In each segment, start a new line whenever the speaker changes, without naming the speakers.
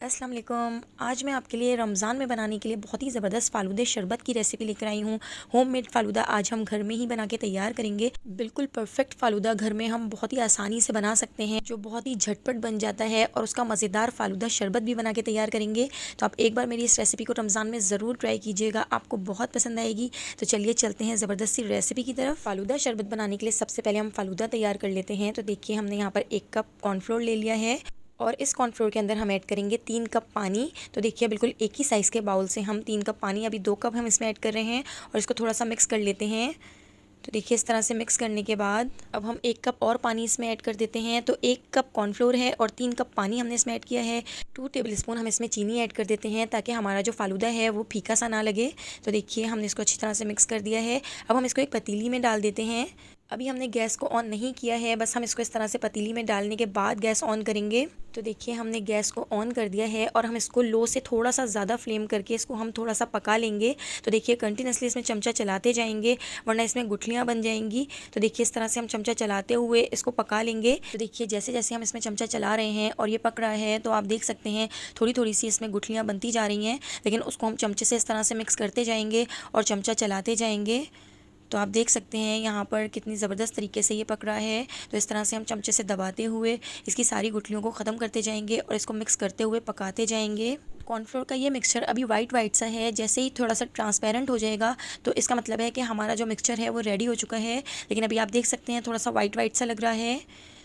अस्सलाम वालेकुम। आज मैं आपके लिए रमज़ान में बनाने के लिए बहुत ही ज़बरदस्त फ़ालूदे शरबत की रेसिपी लेकर आई हूँ। होममेड फ़ालूदा आज हम घर में ही बना के तैयार करेंगे। बिल्कुल परफेक्ट फ़ालूदा घर में हम बहुत ही आसानी से बना सकते हैं, जो बहुत ही झटपट बन जाता है और उसका मज़ेदार फ़ालूदा शरबत भी बना के तैयार करेंगे। तो आप एक बार मेरी इस रेसिपी को रमज़ान में ज़रूर ट्राई कीजिएगा, आपको बहुत पसंद आएगी। तो चलिए चलते हैं ज़बरदस्त सी रेसिपी की तरफ। फ़ालूदा शरबत बनाने के लिए सबसे पहले हम फ़ालूदा तैयार कर लेते हैं। तो देखिए हमने यहाँ पर 1 कप कॉर्नफ्लोर ले लिया है और इस कॉर्नफ्लोर के अंदर हम ऐड करेंगे 3 कप पानी। तो देखिए बिल्कुल एक ही साइज़ के बाउल से हम 3 कप पानी, अभी 2 कप हम इसमें ऐड कर रहे हैं और इसको थोड़ा सा मिक्स कर लेते हैं। तो देखिए इस तरह से मिक्स करने के बाद अब हम 1 कप और पानी इसमें ऐड कर देते हैं। तो 1 कप कॉर्नफ्लोर है और 3 कप पानी हमने इसमें ऐड किया है। 2 टेबलस्पून हम इसमें चीनी ऐड कर देते हैं ताकि हमारा जो फ़ालूदा है वो फीका सा ना लगे। तो देखिए हमने इसको अच्छी तरह से मिक्स कर दिया है। अब हम इसको एक पतीली में डाल देते हैं। अभी हमने गैस को ऑन नहीं किया है, बस हम इसको इस तरह से पतीली में डालने के बाद गैस ऑन करेंगे। तो देखिए हमने गैस को ऑन कर दिया है और हम इसको लो से थोड़ा सा ज़्यादा फ्लेम करके इसको हम थोड़ा सा पका लेंगे। तो देखिए कंटिन्यूसली इसमें चमचा चलाते जाएंगे वरना इसमें गुठलियाँ बन जाएंगी। तो देखिए इस तरह से हम चमचा चलाते हुए इसको पका लेंगे। तो देखिए जैसे जैसे हम इसमें चमचा चला रहे हैं और ये पक रहा है तो आप देख सकते हैं थोड़ी थोड़ी सी इसमें गुठलियाँ बनती जा रही हैं, लेकिन उसको हम चमचे से इस तरह से मिक्स करते जाएंगे और चमचा चलाते जाएंगे। तो आप देख सकते हैं यहाँ पर कितनी ज़बरदस्त तरीके से ये पक रहा है। तो इस तरह से हम चमचे से दबाते हुए इसकी सारी गुठलियों को ख़त्म करते जाएंगे और इसको मिक्स करते हुए पकाते जाएंगे। कॉर्नफ्लोर का ये मिक्सचर अभी वाइट वाइट सा है, जैसे ही थोड़ा सा ट्रांसपेरेंट हो जाएगा तो इसका मतलब है कि हमारा जो मिक्सचर है वो रेडी हो चुका है। लेकिन अभी आप देख सकते हैं थोड़ा सा वाइट वाइट सा लग रहा है।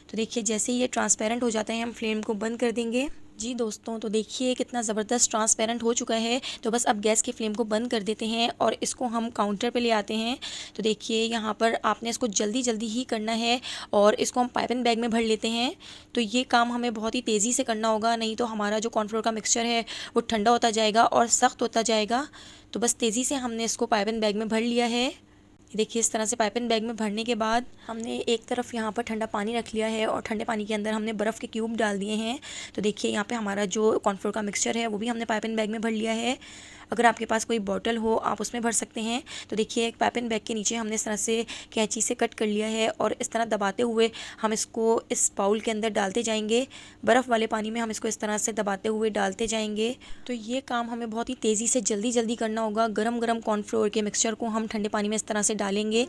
तो देखिए जैसे ही ये ट्रांसपेरेंट हो जाता है हम फ्लेम को बंद कर देंगे। जी दोस्तों, तो देखिए कितना ज़बरदस्त ट्रांसपेरेंट हो चुका है। तो बस अब गैस की फ्लेम को बंद कर देते हैं और इसको हम काउंटर पे ले आते हैं। तो देखिए यहाँ पर आपने इसको जल्दी जल्दी ही करना है और इसको हम पाइपिंग बैग में भर लेते हैं। तो ये काम हमें बहुत ही तेज़ी से करना होगा, नहीं तो हमारा जो कॉर्नफ्लोर का मिक्सचर है वो ठंडा होता जाएगा और सख्त होता जाएगा। तो बस तेज़ी से हमने इसको पाइपिंग बैग में भर लिया है। देखिए इस तरह से पाइपिंग बैग में भरने के बाद हमने एक तरफ यहाँ पर ठंडा पानी रख लिया है और ठंडे पानी के अंदर हमने बर्फ़ के क्यूब डाल दिए हैं। तो देखिए यहाँ पे हमारा जो कॉर्नफ्लोर का मिक्सचर है वो भी हमने पाइपिंग बैग में भर लिया है। अगर आपके पास कोई बॉटल हो आप उसमें भर सकते हैं। तो देखिए एक पाइपिंग बैग के नीचे हमने इस तरह से कैंची से कट कर लिया है और इस तरह दबाते हुए हम इसको इस बाउल के अंदर डालते जाएंगे। बर्फ़ वाले पानी में हम इसको इस तरह से दबाते हुए डालते जाएंगे। तो ये काम हमें बहुत ही तेज़ी से जल्दी जल्दी करना होगा। गरम गरम कॉर्नफ्लोर के मिक्सचर को हम ठंडे पानी में इस तरह से डालेंगे।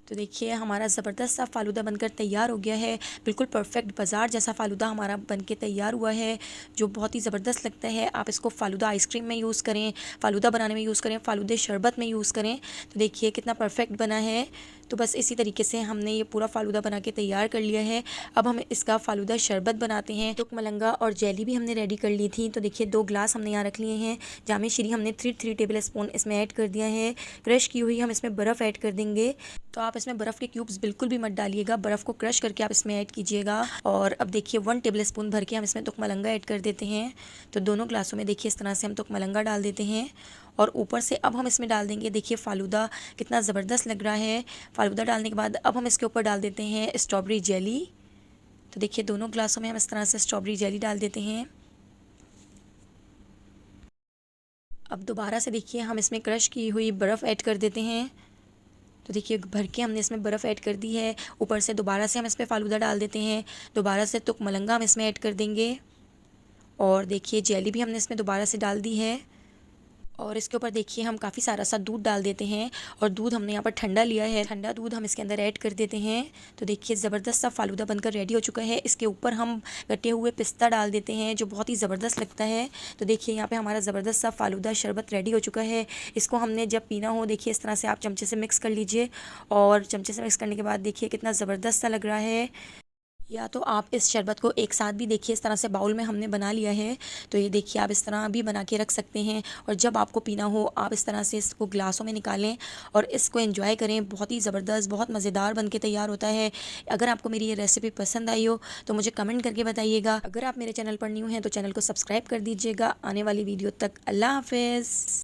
तो देखिए हमारा ज़बरदस्त सा फ़ालूदा बनकर तैयार हो गया है। बिल्कुल परफेक्ट बाज़ार जैसा फ़ालूदा हमारा बनके तैयार हुआ है, जो बहुत ही ज़बरदस्त लगता है। आप इसको फ़ालूदा आइसक्रीम में यूज़ करें, फ़ालूदा बनाने में यूज़ करें, फ़ालूदे शरबत में यूज़ करें। तो देखिए कितना परफेक्ट बना है। तो बस इसी तरीके से हमने ये पूरा फ़ालूदा बना के तैयार कर लिया है। अब हम इसका फ़ालूदा शरबत बनाते हैं। तुक मलंगा और जेली भी हमने रेडी कर ली थी। तो देखिए 2 ग्लास हमने यहाँ रख लिए हैं। जामे शीरी हमने 3 टेबल स्पून इसमें ऐड कर दिया है। क्रश की हुई हम इसमें बर्फ़ ऐड कर देंगे। तो आप इसमें बर्फ़ के क्यूब्स बिल्कुल भी मत डालिएगा, बर्फ़ को क्रश करके आप इसमें ऐड कीजिएगा। और अब देखिए 1 टेबल स्पून भर के हम इसमें तुक मलंगा ऐड कर देते हैं। तो दोनों ग्लासों में देखिए इस तरह से हम तुक मलंगा डाल देते हैं और ऊपर से अब हम इसमें डाल देंगे, देखिए फ़ालूदा कितना ज़बरदस्त लग रहा है। फ़ालूदा डालने के बाद अब हम इसके ऊपर डाल देते हैं स्ट्रॉबेरी जेली। तो देखिए दोनों ग्लासों में हम इस तरह से स्ट्रॉबेरी जेली डाल देते हैं। अब दोबारा से देखिए हम इसमें क्रश की हुई बर्फ़ ऐड कर देते हैं। तो देखिए भर के हमने इसमें बर्फ़ ऐड कर दी है। ऊपर से दोबारा से हम इस पर फ़ालूदा डाल देते हैं। दोबारा से तुक मलंगा हम इसमें ऐड कर देंगे और देखिए जेली भी हमने इसमें दोबारा से डाल दी है। और इसके ऊपर देखिए हम काफ़ी सारा सा दूध डाल देते हैं और दूध हमने यहाँ पर ठंडा लिया है, ठंडा दूध हम इसके अंदर ऐड कर देते हैं। तो देखिए ज़बरदस्त सा फ़ालूदा बनकर रेडी हो चुका है। इसके ऊपर हम कटे हुए पिस्ता डाल देते हैं जो बहुत ही ज़बरदस्त लगता है। तो देखिए यहाँ पे हमारा ज़बरदस्त सा फ़ालूदा शरबत रेडी हो चुका है। इसको हमने जब पीना हो देखिए इस तरह से आप चमचे से मिक्स कर लीजिए और चमचे से मिक्स करने के बाद देखिए कितना ज़बरदस्त सा लग रहा है। या तो आप इस शरबत को एक साथ भी देखिए इस तरह से बाउल में हमने बना लिया है। तो ये देखिए आप इस तरह भी बना के रख सकते हैं और जब आपको पीना हो आप इस तरह से इसको ग्लासों में निकालें और इसको एंजॉय करें। बहुत ही ज़बरदस्त, बहुत मज़ेदार बन के तैयार होता है। अगर आपको मेरी ये रेसिपी पसंद आई हो तो मुझे कमेंट करके बताइएगा। अगर आप मेरे चैनल पर न्यू हैं तो चैनल को सब्सक्राइब कर दीजिएगा। आने वाली वीडियो तक अल्लाह हाफिज़।